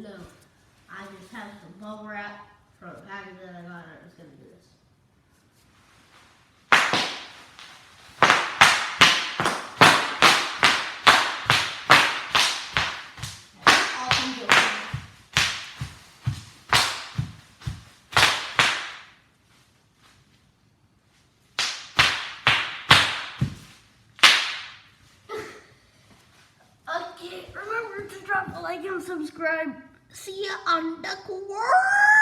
No. I just have some bubble wrap from a package that I got. I was going to do this. Okay, remember to drop a like and subscribe. See ya on Duck World.